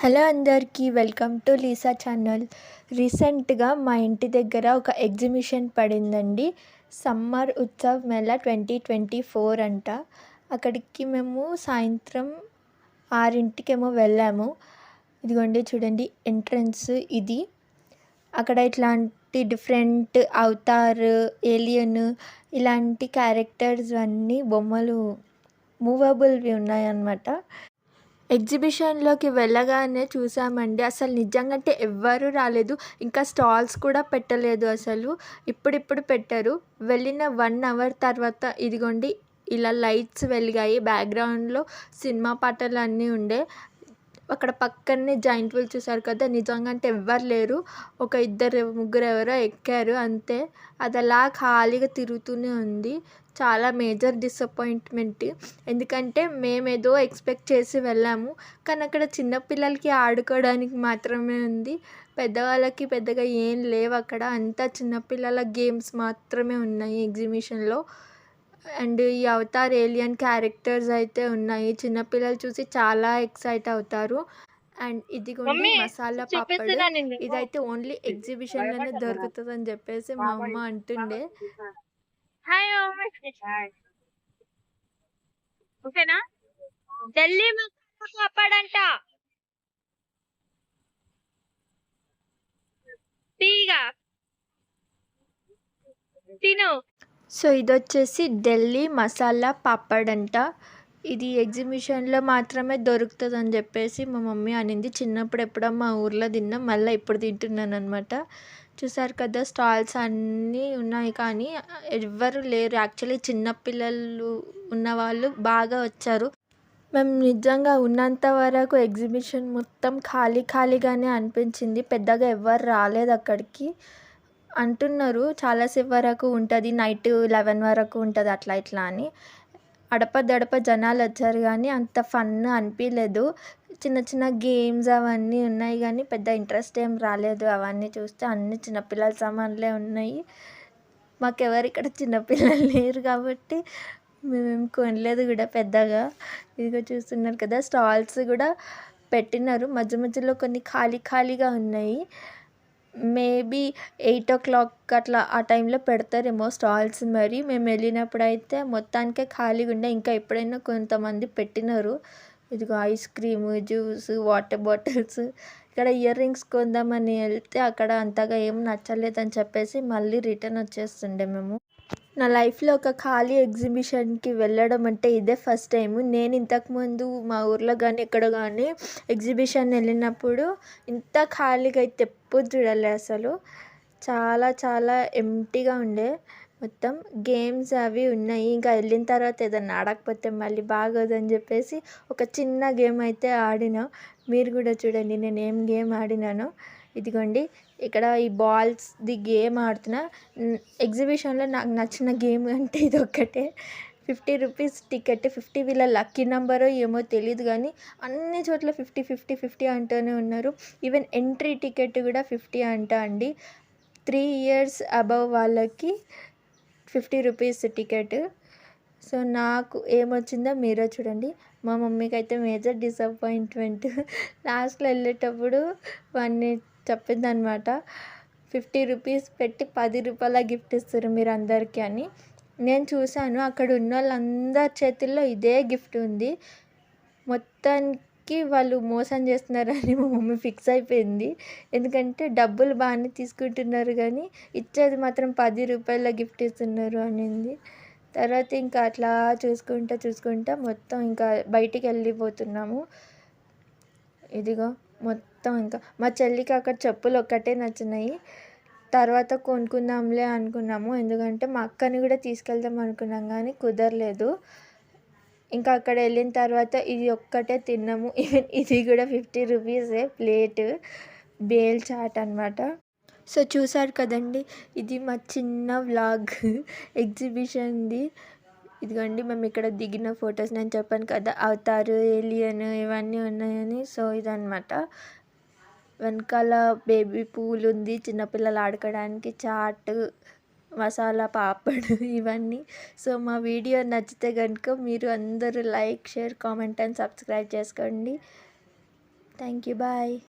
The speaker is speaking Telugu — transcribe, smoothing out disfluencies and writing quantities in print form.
హలో అందరికీ వెల్కమ్ టు లీసా ఛానల్. రీసెంట్గా మా ఇంటి దగ్గర ఒక ఎగ్జిబిషన్ పడిందండి. సమ్మర్ ఉత్సవ్ మేళా 2024 అంట. అక్కడికి మేము సాయంత్రం 6ంటికేమో వెళ్ళాము. ఇదిగోండి చూడండి ఎంట్రన్స్ ఇది. అక్కడ ఇట్లాంటి డిఫరెంట్ అవతార్, ఏలియన్ ఇలాంటి క్యారెక్టర్స్ అన్నీ బొమ్మలు మూవబుల్వి ఉన్నాయన్నమాట. ఎగ్జిబిషన్లోకి వెళ్ళగానే చూసామండి, అసలు నిజంగా అంటే ఎవ్వరూ రాలేదు, ఇంకా స్టాల్స్ కూడా పెట్టలేదు. అసలు ఇప్పుడిప్పుడు పెట్టారు. వెళ్ళిన 1 అవర్ తర్వాత ఇదిగోండి ఇలా లైట్స్ వెలిగాయి. బ్యాక్గ్రౌండ్లో సినిమా పాటలు అన్నీ ఉండే. అక్కడ పక్కనే జాయింట్ వీల్ చూసారు కదా, నిజంగా అంటే ఎవ్వరు లేరు. ఒక ఇద్దరు ముగ్గురు ఎవరో ఎక్కారు అంతే. అది అలా ఖాళీగా తిరుగుతూనే ఉంది. చాలా మేజర్ డిసప్పాయింట్మెంట్. ఎందుకంటే మేమేదో ఎక్స్పెక్ట్ చేసి వెళ్ళాము, కానీ అక్కడ చిన్నపిల్లలకి ఆడుకోవడానికి మాత్రమే ఉంది. పెద్దవాళ్ళకి పెద్దగా ఏం లేవు అక్కడ. అంతా చిన్నపిల్లల గేమ్స్ మాత్రమే ఉన్నాయి ఎగ్జిబిషన్లో. అండ్ ఈ అవతార్ ఏలియన్ క్యారెక్టర్స్ అయితే ఉన్నాయి. చిన్నపిల్లలు చూసి చాలా ఎక్సైట్ అవుతారు. అండ్ ఇదిగోండి మసాలా పాపడ్. ఇదైతే ఓన్లీ ఎగ్జిబిషన్లోనే దొరుకుతుందని చెప్పేసి మా అమ్మ అంటుండే. ఓకేనా? ఢిల్లీ మసాలా పాపడ్ అంట. తీగా తిను. సో ఇదొచ్చేసి ఢిల్లీ మసాలా పాపడ్ అంట. ఇది ఎగ్జిబిషన్లో మాత్రమే దొరుకుతుందని చెప్పేసి మా మమ్మీ అనింది. చిన్నప్పుడు ఎప్పుడో మా ఊర్లో తిన్నాం, మళ్ళీ ఇప్పుడు తింటున్నాను అనమాట. చూసారు కదా, స్టాల్స్ అన్నీ ఉన్నాయి కానీ ఎవ్వరు లేరు. యాక్చువల్లీ చిన్నపిల్లలు ఉన్నవాళ్ళు బాగా వచ్చారు. మేము నిజంగా ఉన్నంత వరకు ఎగ్జిబిషన్ మొత్తం ఖాళీగానే అనిపించింది. పెద్దగా ఎవ్వరు రాలేదు అక్కడికి. అంటున్నారు చాలాసేపు వరకు ఉంటుంది, నైట్ 11 వరకు ఉంటుంది అట్లా ఇట్లా అని. అడపదడప జనాలు వచ్చారు కానీ అంత ఫన్ అనిపించలేదు. చిన్న చిన్న గేమ్స్ అవన్నీ ఉన్నాయి కానీ పెద్ద ఇంట్రెస్ట్ ఏం రాలేదు. అవన్నీ చూస్తే అన్ని చిన్నపిల్లల సామాన్లే ఉన్నాయి. మాకెవరు ఇక్కడ చిన్నపిల్లలు లేరు కాబట్టి మేమేం కొనలేదు కూడా పెద్దగా. ఇదిగో చూస్తున్నారు కదా, స్టాల్స్ కూడా పెట్టినారు. మధ్య మధ్యలో కొన్ని ఖాళీగా ఉన్నాయి. మేబీ 8 o'clock అట్లా ఆ టైంలో పెడతారేమో స్టాల్స్. మరి మేము వెళ్ళినప్పుడు అయితే మొత్తానికే ఖాళీగా ఉండే. ఇంకా ఎప్పుడైనా కొంతమంది పెట్టినారు. ఇదిగో ice cream, juice, water bottles. ఇక్కడ ఇయర్ రింగ్స్ కొందామని వెళ్తే అక్కడ అంతగా ఏం నచ్చలేదని చెప్పేసి మళ్ళీ రిటర్న్ వచ్చేస్తుండే మేము. నా లైఫ్లో ఒక ఖాళీ ఎగ్జిబిషన్కి వెళ్ళడం అంటే ఇదే ఫస్ట్ టైము. నేను ఇంతకుముందు మా ఊర్లో కానీ ఎక్కడ కానీ ఎగ్జిబిషన్ వెళ్ళినప్పుడు ఇంత ఖాళీగా అయితే ఎప్పుడు చూడలే అసలు. చాలా ఎంప్టీగా ఉండే మొత్తం. గేమ్స్ అవి ఉన్నాయి. ఇంకా వెళ్ళిన తర్వాత ఏదన్నా ఆడకపోతే మళ్ళీ బాగోదని చెప్పేసి ఒక చిన్న గేమ్ అయితే ఆడినా. మీరు కూడా చూడండి నేను ఏం గేమ్ ఆడినానో. ఇదిగోండి ఇక్కడ ఈ బాల్స్ది గేమ్ ఆడుతున్నా. ఎగ్జిబిషన్లో నాకు నచ్చిన గేమ్ అంటే ఇది ఒక్కటే. 50 రూపీస్ టికెట్. 50 వీళ్ళ లక్కీ నెంబరో ఏమో తెలియదు కానీ అన్ని చోట్ల 50 అంటూనే ఉన్నారు. ఈవెన్ ఎంట్రీ టికెట్ కూడా 50 అంట అండి. 3 years అబవ్ వాళ్ళకి 50 రూపీస్ టికెట్. సో నాకు ఏమొచ్చిందో మీరే చూడండి. మా మమ్మీకి అయితే మేజర్ డిసప్పాయింట్మెంట్. లాస్ట్లో వెళ్ళేటప్పుడు వాడిని చెప్పిందనమాట, 50 రూపీస్ పెట్టి 10 రూపాయల గిఫ్ట్ ఇస్తారు మీరు అందరికీ అని. నేను చూశాను అక్కడ ఉన్న వాళ్ళందరి చేతుల్లో ఇదే గిఫ్ట్ ఉంది. మొత్తానికి వాళ్ళు మోసం చేస్తున్నారని మా మమ్మీ ఫిక్స్ అయిపోయింది. ఎందుకంటే డబ్బులు బాగానే తీసుకుంటున్నారు కానీ ఇచ్చేది మాత్రం 10 రూపాయల గిఫ్ట్ ఇస్తున్నారు అనింది. తర్వాత ఇంకా అట్లా చూసుకుంటా మొత్తం ఇంకా బయటికి వెళ్ళిపోతున్నాము. ఇదిగో మొత్తం ఇంకా మా చెల్లికి అక్కడ చెప్పులు ఒక్కటే నచ్చినాయి. తర్వాత కొనుక్కుందాంలే అనుకున్నాము, ఎందుకంటే మా అక్కని కూడా తీసుకెళ్దాం అనుకున్నాం కానీ కుదరలేదు. ఇంకా అక్కడ వెళ్ళిన తర్వాత ఇది ఒక్కటే తిన్నాము. ఈవెన్ ఇది కూడా 50 రూపీసే ప్లేట్. బేల్ చాట్ అనమాట. సో చూసారు కదండి, ఇది మా చిన్న వ్లాగ్ ఎగ్జిబిషన్ది. ఇదిగోండి మేము ఇక్కడ దిగిన ఫొటోస్. నేను చెప్పాను కదా అవతార్, ఏలియన్ ఇవన్నీ ఉన్నాయని. సో ఇదనమాట. వెనకాల బేబీ పూల్ ఉంది, చిన్నపిల్లలు ఆడుకోవడానికి చాట్, మసాలా పాపడ్ ఇవన్నీ. సో మా వీడియో నచ్చితే కనుక మీరు అందరూ like, share, comment and subscribe చేసుకోండి. Thank you. బాయ్.